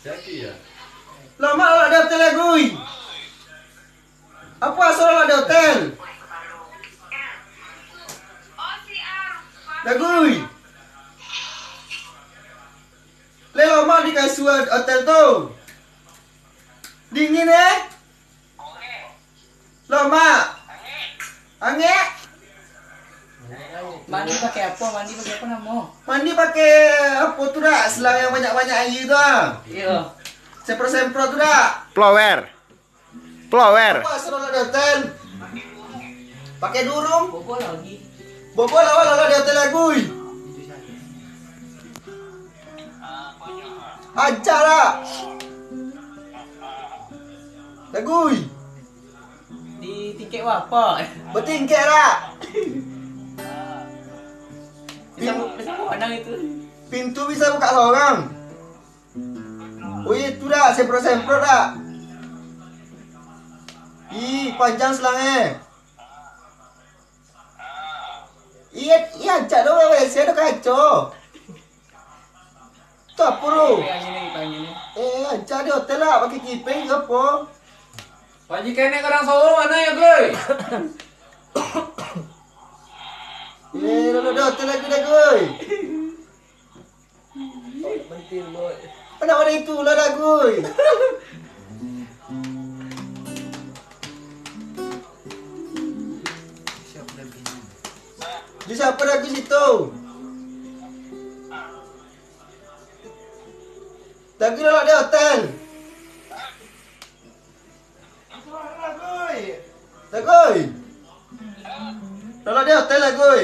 Jadi ya. Lama lah ada hotel lagi. Apa asal lah ada hotel? Lagi. Le lama di kasih hotel tuh. Dingin lama. Angin. Mandi pakai apa? Namo? Mandi pakai apa tuh dah? Selang yang banyak-banyak air tuh ah. Iya. Sempro-sempro tuh dah. Flower. Apa asal lah ada hotel? Pakai durung? Bobo lagi. Bobo lah di hotel lagi. Ajar lah. Lagi. Di tiket apa? Bertingkek lah. Bisa mana itu? Pintu bisa buka seorang. Oh itu dah, sempro-sempro dah. Ih, panjang selangnya. Iya, ajak dong WC ada kacau. Tuh apa lu? Panggilnya. Ajak di hotel lah, pakai kipeng ke apa? Panji kene kadang Solo mana ya, Guy? Lalu di hotel lagi dah, guy. Penting boy. Kenapa ada itu lah dah, guy? Di siapa lagi situ? Lagi lah di hotel. Lagi. Kalau di hotel lagi.